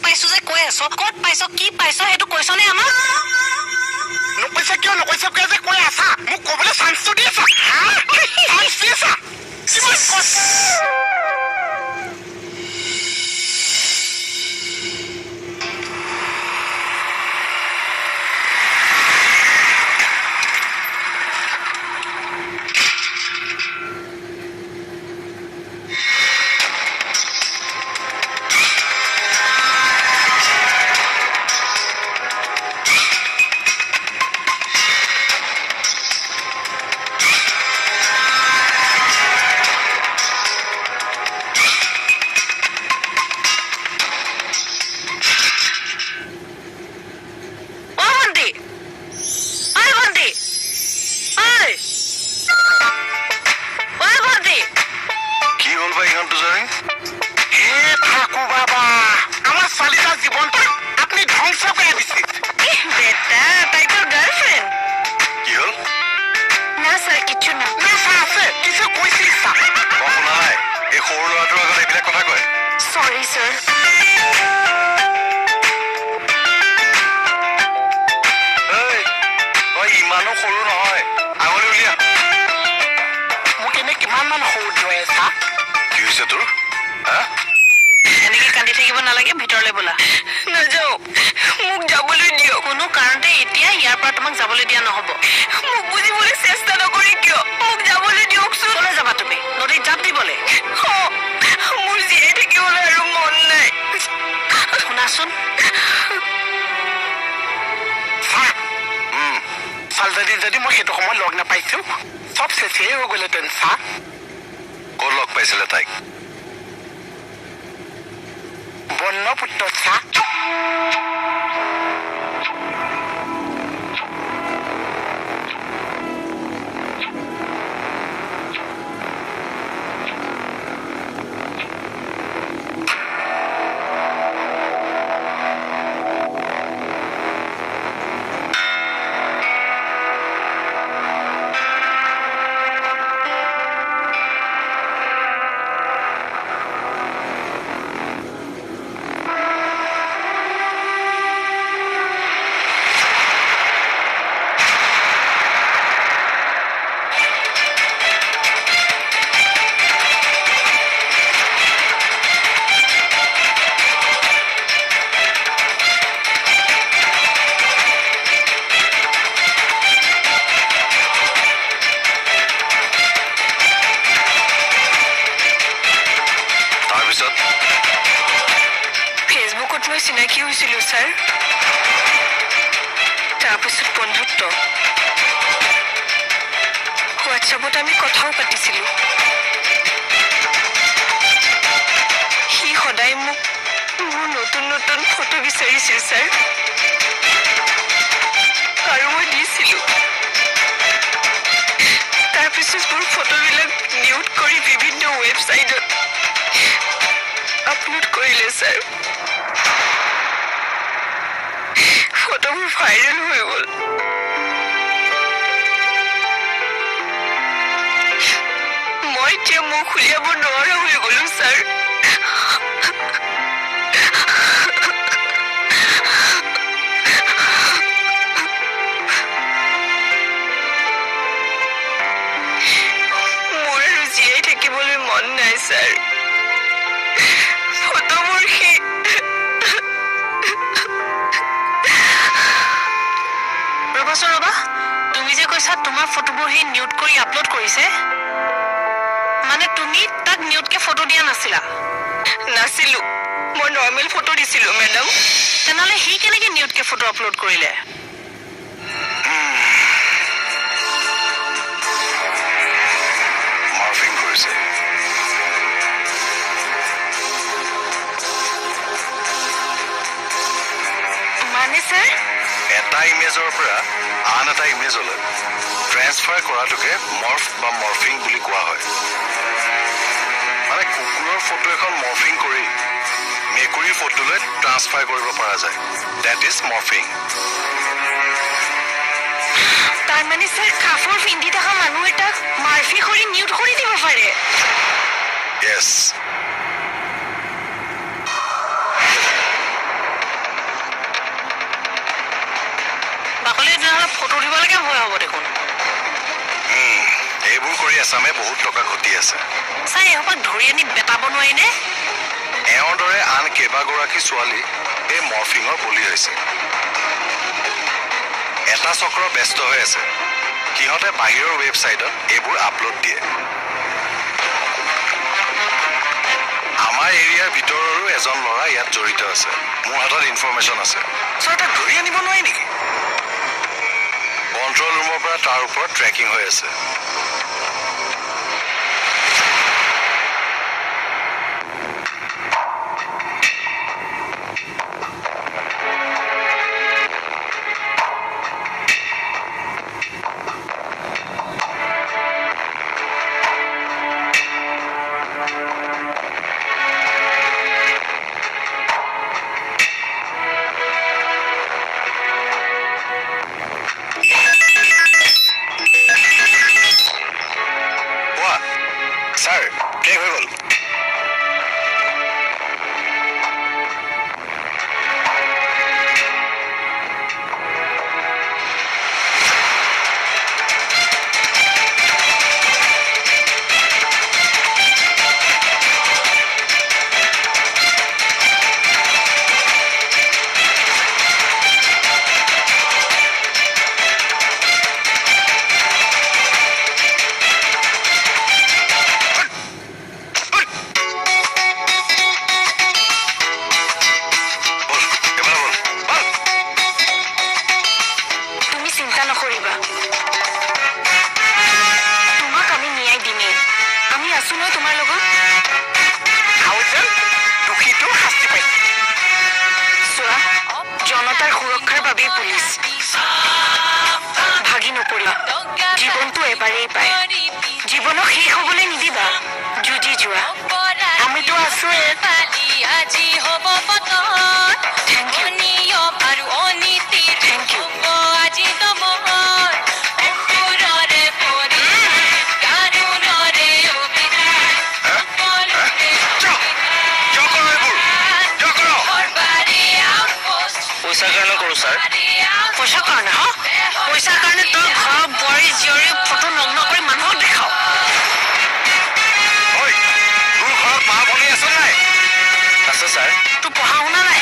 পাইছো যে কৈ আছো ক'ত পাইছো কি পাইছো সেইটো কৈছো নে আমাক নকৈছে কিয় যে কৈ আছা মোক ক'বলৈ চান্সটো দি আছা চান্স দি আছা এনেকে কান্দি থাকিব নালাগে ভিতৰলৈ বোলা নাযাওঁ মোক যাবলৈ দিয়ক কোনো কাৰণতে এতিয়া ইয়াৰ পৰা তোমাক যাবলৈ দিয়া নহ'ব মোক বুজিবলৈ চেষ্টা নকৰি কিয় মোক যাবলৈ দিয়কচোন ক'লৈ যাবা তুমি নদীত জাপ দিবলৈ মোৰ জীয়াই থাকিবলৈ আৰু মন নাই শুনাচোন ছোৱালীজনী যদি মই সেইটো সময় লগ নাপাইছো চব চেচেই হৈ গ'লেহেঁতেন চাহ ক'ত লগ পাইছিলে তাইক বৰ্ণপুত্ৰ চাহ ফেচবুকত মই চিনাকি হৈছিলো ছাৰ তাৰপিছত বন্ধুত্ব হোৱাটছএপত আমি কথাও পাতিছিলো সি সদায় মোক মোৰ নতুন নতুন ফটো বিচাৰিছিল ছাৰ আৰু মই দিছিলো তাৰপিছত মোৰ ফটোবিলাক নিউট কৰি বিভিন্ন ৱেবছাইটত আপলোড কৰিলে ছাৰ ফটোবোৰ ভাইৰেল হৈ গ'ল মই এতিয়া মুখ উলিয়াব নোৱাৰা হৈ গ'লো ছাৰ মোৰ আৰু জীয়াই থাকিবলৈ মন নাই ছাৰ ফটোবোৰ ৰ'বা তুমি যে কৈছা তোমাৰ ফটোবোৰ সি নিউট কৰি আপলোড কৰিছে মানে তুমি তাক নিউটকে ফটো দিয়া নাছিলো মই নৰ্মেল ফটো দিছিলো মেডাম তেনেহ'লে সি কেনেকে নিউটকে ফটো আপলোড কৰিলে মৰ্ফিং কৰিছে মানে ছাৰ এটা ইমেজৰ পৰা আন এটা ইমেজলৈ ট্ৰেন্সফাৰ কৰাটোকে মৰ্ফ বা মৰ্ফিং বুলি কোৱা হয় মানে কুকুৰৰ ফটো এখন মৰ্ফিং কৰি মেকুৰীৰ ফটোলৈ ট্ৰান্সফাৰ কৰিব পৰা যায় ডেট ইজ মৰ্ফিং মানে স্যাৰ কাপড় পিন্ধি থকা মানুহ এটাক মাৰফি কৰি মিউট কৰি দিব পাৰে য়েছ বাকলি তেনেহ'লে ফটো দিবলৈকে ভয় হ'ব দেখোন এইবোৰ কৰি আছামে বহুত টকা ঘটি আছে ছাৰ এসোপাক ধৰি আনি বেটাব নোৱাৰিনে এওঁৰ দৰে আন কেইবাগৰাকী ছোৱালী এই মৰ্ফিঙৰ বলি হৈছে এটা চক্ৰ ব্যস্ত হৈ আছে সিহঁতে বাহিৰৰ ৱেবছাইটত এইবোৰ আপলোড দিয়ে আমাৰ এৰিয়াৰ ভিতৰৰো এজন ল'ৰা ইয়াত জড়িত আছে মোৰ হাতত ইনফৰমেশ্যন আছে ছাৰ তাক ধৰি আনিব নোৱাৰি নেকি কণ্ট্ৰল ৰুমৰ পৰা তাৰ ওপৰত ট্ৰেকিং হৈ আছে Sir, ট্ৰেক হৈ গ'ল জীৱনক শেষ হ'বলৈ নিদিবা যুঁজি যোৱা আমিতো আছো আজি হ'ব থেংক ইউ আৰু অনীতি থেংক ইউ আজি তোমাৰ পইচাৰ কাৰণে কৰোঁ ছাৰ পইচাৰ কাৰণে হ পইচাৰ কাৰণে তই ঘৰৰ বোৱাৰী জীয়ৰী ফটো নগ্ন কৰি মানুহক দেখাও তোৰ ঘৰত মা ভনী আছে নাই আছে ছাৰ তোৰ পঢ়া শুনা নাই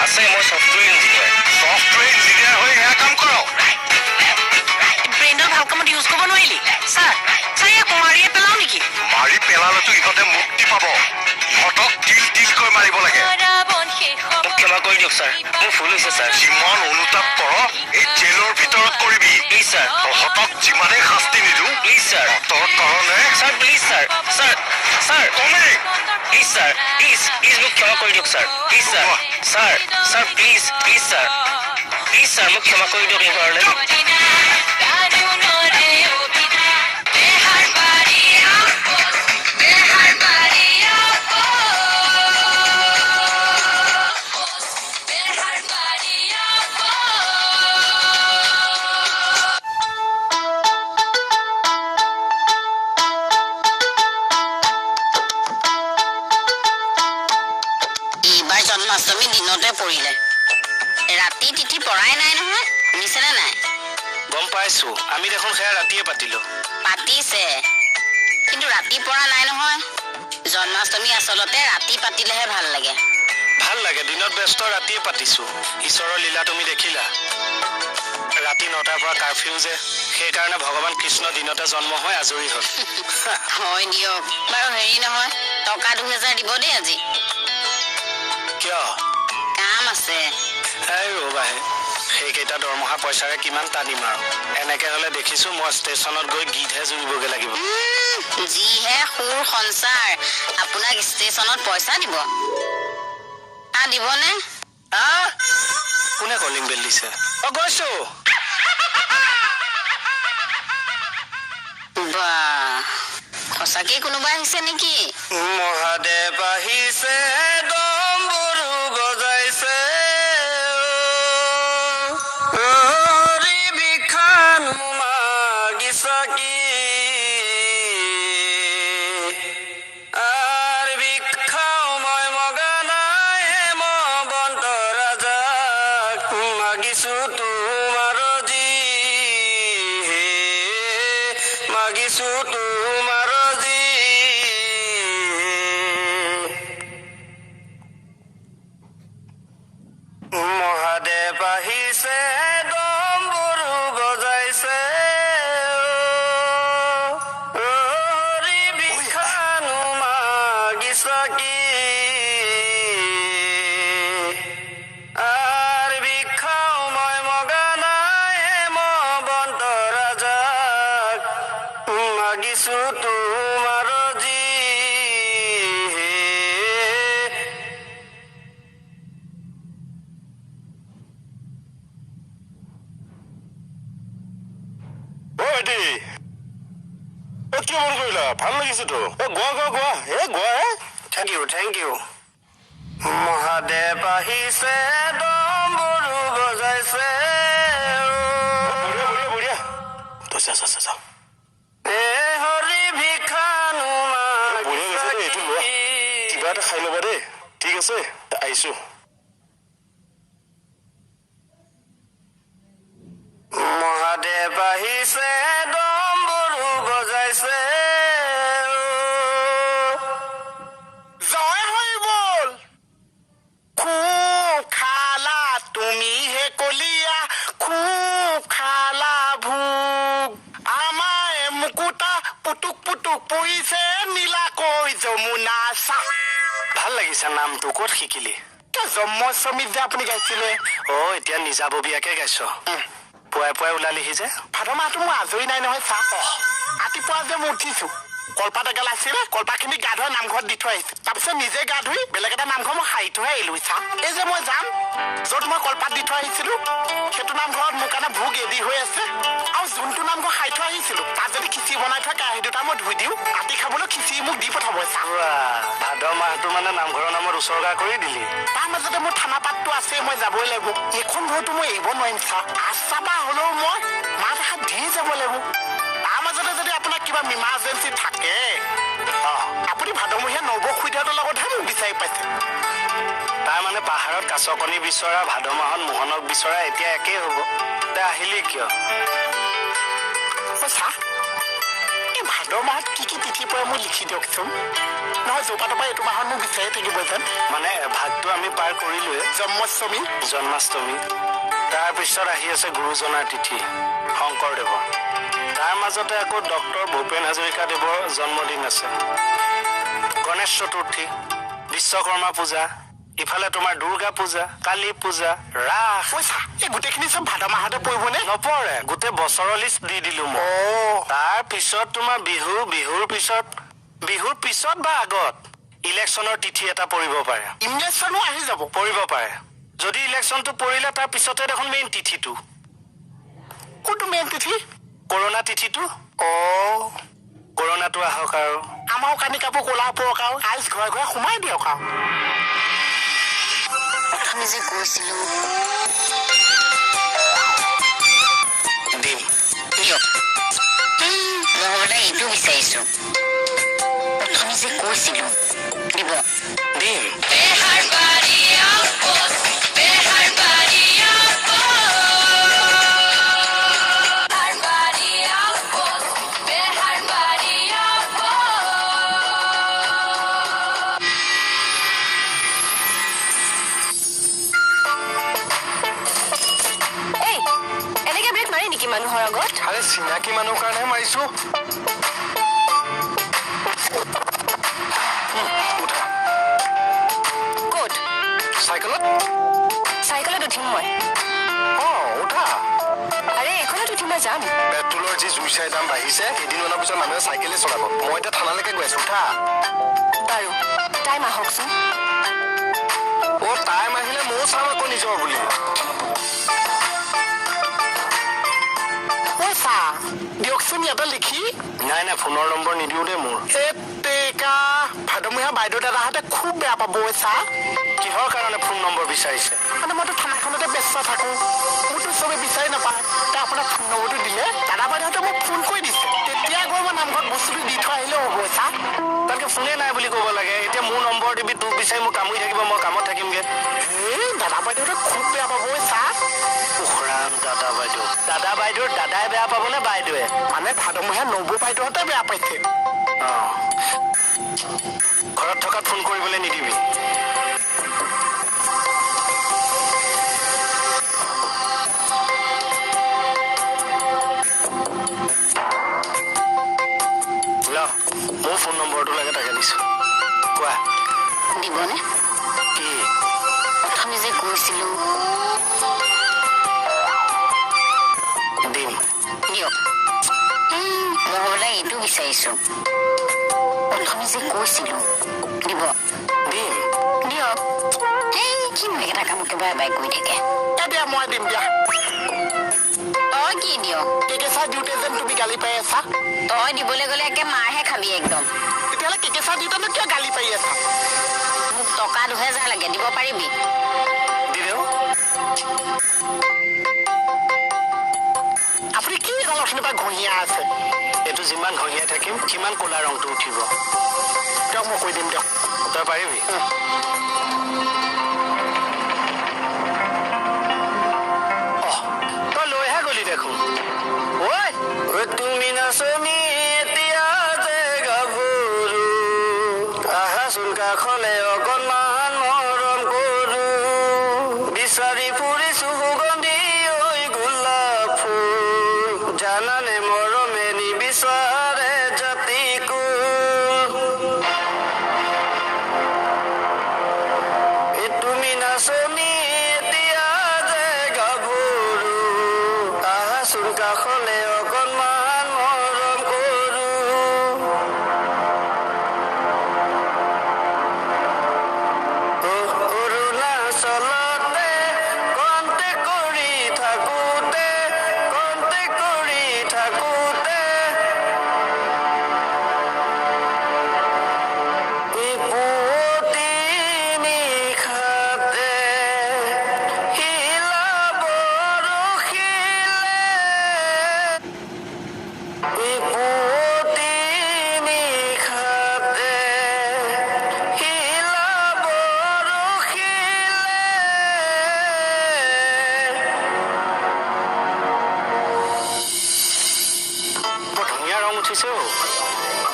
আছে মই ছফ্টৱেৰ ইঞ্জিনিয়াৰ হৈ এয়া কাম কৰ ব্ৰেইনৰ ভাল কামত ইউজ কৰিব নোৱাৰিলি ছাৰ ইয়াক মাৰিয়ে পেলাও নেকি মাৰি পেলালেতো ইহঁতে মুক্তি পাব ইহঁতক তিল মাৰিব লাগে ক্ষমা কৰি দিয়ক ছাৰ মোৰ ভুল হৈছে ছাৰ যিমান অনুতাপ কৰ এই জেলৰ ভিতৰত কৰিবি প্লিজ ছাৰ তহঁতক যিমানেই শাস্তি নিদিওঁ প্লিজ ছাৰ তোৰ কাৰণে ছাৰ প্লিজ ছাৰ কমে প্লিজ ছাৰ প্লিজ মোক ক্ষমা কৰি দিয়ক sir please sir please sir মোক ক্ষমা কৰি দিয়ক এইবাৰলৈ জন্মাষ্টমী দিনতে পৰিলে ৰাতি তিথি পৰাই নাই নহয় শুনিছেনে নাই গম পাইছো আমি দেখোন সেয়া ৰাতিয়ে পাতিলো পাতিছে কিন্তু ৰাতি পৰা নাই নহয় জন্মাষ্টমী আচলতে ৰাতি পাতিলেহে ভাল লাগে দিনত ব্যস্ত ৰাতিয়ে পাতিছো ঈশ্বৰৰ লীলা তুমি দেখিলা ৰাতি 9টাৰ পৰা কাৰফিউ যে সেইকাৰণে ভগৱান কৃষ্ণ দিনতে জন্ম হৈ আজৰি হ'ল হয় দিয়ক বাৰু হেৰি নহয় টকা 2000 দিব দেই আজি কিয় কাম আছে ৰবাহে সেইকেইটা দৰমহা পইচাৰে কিমান টানিম আৰু এনেকে হলে দেখিছো মই ষ্টেচনত গৈ গীতহে জুৰিবগে লাগিব যিহে সুৰ সঞ্চাৰ আপোনাক ষ্টেচনত পইচা দিব দিবনে কোনে কলিং বেল দিছে গৈছো সঁচাকে কোনোবা আহিছে নেকি মহাদেৱ আহিছে ডম্বৰু গজাইছে বিষান মাগিছো তোমাৰ যি মহাদেৱ আহিছে ডম্বৰু বজাইছে হৰি বিখানো মাগিছ কি আৰ ভিক্ষাও মই মগা নাই বন্ত ৰাজাক মাগিছো তোমাৰ যি কি মন কৰিলা ভাল লাগিছে তো গোৱা থেংক ইউ মহাদেৱ আহিছে ডম্বৰু বজাইছে বঢ়িয়া এ হৰি ভিক্ষানো কিবা এটা খাই ল'বা দেই ঠিক আছে আহিছো মহাদেৱ আহিছে ডম্বৰু বজাইছে জয় হৈ বল খুব খালা তুমি হে কলিয়া খুব খালা ভোগ আমায় মুকুতা পুতুক পুতুক পৰিছে নীলাকৈ যমুনা চা ভাল লাগিছে নামটো ক'ত শিকিলি জন্মাষ্টমীত যে আপুনি গাইছিলে এতিয়া নিজাববীয়াকে গাইছ পুৱাই পুৱাই ওলালিহি যে ভাদ মাহটো মোৰ আজৰি নাই নহয় চা ৰাতিপুৱা যে মই উঠিছো কলপাত এগাল আছিলে কলপাতখিনি গা ধুৱাই নামঘৰত দি থৈ আহিছো তাৰপিছত নিজে গা ধুই বেলেগ এটা নামঘৰ মই সাৰি থৈ আহিলো চা এই যে মই যাম য'ত মই কলপাত দি থৈ আহিছিলো সেইটো নামঘৰত মোৰ কাৰণে ভোগ ৰেডি হৈ আছে আৰু যোনটো নামঘৰ সাৰি থৈ আহিছিলো তাত যদি খিচিৰি বনাই থোৱা কেৰাহী দুটা মই ধুই দিওঁ ৰাতি খাবলৈ খিচিৰি মোক দি পঠাব চা ভাদ মাহটো মানে নামঘৰৰ নামত উচৰ্গা কৰি দিলি তাৰ মাজতে মোৰ থানা পাতটো আছে মই যাবই লাগিব এইখন ঘৰটো মই এৰিব নোৱাৰিম চা আশা বা হ'লেও মই মাত এষাৰ দি যাব লাগিব তাৰ মাজতে যদি আপোনাৰ কিবা ইমাৰ্জেঞ্চি থাকে আপুনি ভাদমহীয়া নৱসুধীয়াটোৰ লগতহে মোক বিচাৰি পাইছে তাৰ মানে পাহাৰত কাছ কণী বিচৰা ভাদ মাহত মোহনক বিচৰা এতিয়া একেই হ'ব তই আহিলি কিয় চা এই ভাদ মাহত কি কি তিথি পৰে মোক লিখি দিয়কচোন নহয় জৌপাতৰ পৰা এইটো মাহত মোক বিচাৰি থাকিব যেন মানে ভাগটো আমি পাৰ কৰিলোৱে জন্মাষ্টমী তাৰপিছত আহি আছে গুৰুজনাৰ তিথি শংকৰদেৱৰ তাৰ মাজতে আকৌ ডক্টৰ ভূপেন হাজৰিকাদেৱৰ জন্মদিন আছে গণেশ চতুৰ্থী বিশ্বকৰ্মা পূজা ইফালে তোমাৰ দুৰ্গা পূজা কালী পূজা ৰাস এই গোটেইখিনি চব ভাদ মাহতে পৰিবনে নপৰে গোটেই বছৰৰ লিষ্ট দি দিলো মই তাৰ পিছত তোমাৰ বিহুৰ পিছত বা আগত ইলেকশ্যনৰ তিথি এটা পৰিব পাৰে ইলেকশ্যনো আহি যাব পৰিব পাৰে যদি ইলেকশ্যনটো পৰিলে তাৰ পিছতে দেখোন মেইন তিথিটো কোনটো মেইন তিথি কৰোণা তিথিটো কৰোণাটো আহক আৰু আমাৰো কানি কাপোৰ ক'লা পৰক আৰু আইচ ঘৰে ঘৰে সোমাই দিয়ক আৰু আমি যে কৈছিলো দিম দিয়ক নহ'লে এইটো বিচাৰিছো আমি যে কৈছিলো দিব দিম Baherbari Outpost, Baherbari Outpost, Baherbari Outpost, Baherbari Outpost. এই এনেকে ব্ৰেক মাৰি নেকি মানুহৰ আগত আৰে চিনাকি মানুহৰ কাৰণেহে মাৰিছো ক'ত চাইকেলত উঠিম মই উঠা আৰে এইখনত উঠি মই যাম পেট্ৰলৰ যি জুই চাই দাম বাঢ়িছে কেইদিনমানৰ পিছত মানুহে চাইকেলে চলাব মই এতিয়া থানালৈকে গৈ আছো উঠা বাৰু টাইম আহকচোন টাইম আহিলে ময়ো চাম আকৌ নিজৰ বুলি দিয়কচোন ইয়াতে লিখি নাই ফোনৰ নম্বৰ নিদিওঁ দেই মোৰ ভাদমহীয়া বাইদেউ দাদাহঁতে খুব বেয়া পাব চা কিহৰ কাৰণে ফোন নম্বৰ বিচাৰিছে মানে মইতো থানাখনতে ব্যস্ত থাকো মোৰতো চবে বিচাৰি নাপায় এতিয়া আপোনাৰ ফোন নম্বৰটো দিলে দাদা বাইদেউহঁতে মোক ফোন কৰি দিছে তেতিয়া গৈ মই নামঘৰত বস্তুটো দি থৈ আহিলেও হ'ব চা তাতকে ফোনে নাই বুলি ক'ব লাগে এতিয়া মোৰ নম্বৰ দিবি তোক বিচাৰি মোক কামুৰি থাকিব মই কামত থাকিমগে দাদা বাইদেউহঁতে খুব বেয়া পাব চা উখৰাম দাদা বাইদেউ দাদা বাইদেউৰ দাদাই বেয়া পাবনে বাইদেৱে? মানে ভাদমহীয়া নবৌ বাইদেউহঁতে বেয়া পাইছে। ঘৰত থকাত ফোন কৰিবলৈ নিদিবি। মোৰ ফোন নম্বৰটো লাগে তাকে দিছো। কোৱা দিবনে? কি? প্ৰথমে যে কৈছিলো দিম। দিয়ক। মই বোলে এইটো বিচাৰিছো। প্ৰথমে যে কৈছিলো দিব। দিম। দিয়ক। কিনো একেটা কামকে বাই বাই কৰি থাকে। এতিয়া মই দিম দিয়া। তই কি দিয়? কেকেচা দিওঁতে যেন তুমি গালি পাই আছা। তই দিবলৈ গ'লে একে মাৰহে খাবি একদম। তেতিয়াহ'লে কেকেচা দিওঁতেনো কিয় গালি পাই আছা? মোক টকা 2000 লাগে, দিব পাৰিবি? দিলেও আপুনি কি এডাল অথনিৰ পৰা ঘঁহিয়া আছে? এইটো যিমান ঘঁহিয়াই থাকিম সিমান ক'লা ৰংটো উঠিব। দিয়ক মই কৈ দিম দিয়ক। তই পাৰিবি? তই লৈহে গলি দেখোন। ঐ তুমি নাচনি এতিয়া যে গাভৰু, আহাচোন কাষলে অকণমান মৰম কৰো। বিচাৰি ফুৰিছো সুগন্ধি ঐ গোলাপ ফুল, জানানে মৰমে নিবিচাৰে জাতি কুল। তুমি নাচনি এতিয়া যে গাভৰু, আহাচোন কাষলে অকণমান মৰম কৰো। অৰুণাচলতে কণ্টে কৰি থাকোতে, কণ্টে কৰি থাকোতে পুৱতি নিশাতে শিলা বৰশীলে, পুৱতি নিশাতে শিলা বৰশীলে। বৰ ধুনীয়া ৰং উঠিছে অ'।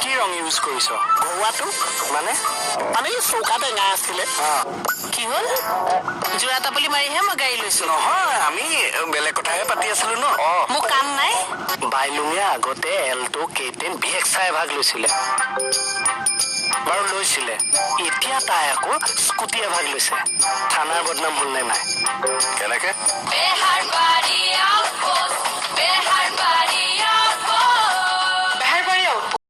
কি ৰং ইউজ কৰিছ? ঘৰুৱাটো মানে চৌকা টেঙা আছিলে। কি হ'ল? যোৰা টাপলি মাৰিহে মই গাড়ী লৈছো। নহয়, আমি বেলেগ কথাহে পাতি আছিলো ন। মোৰ কাম নাই। বাইলুঙে আগতে এল্টো কেইটেন VX এভাগ লৈছিলে। বাৰু লৈছিলে। এতিয়া তাই আকৌ স্কুটি এভাগ লৈছে। থানাৰ বদনাম হ'ল নে নাই? কেনেকে? বেহাৰবাৰী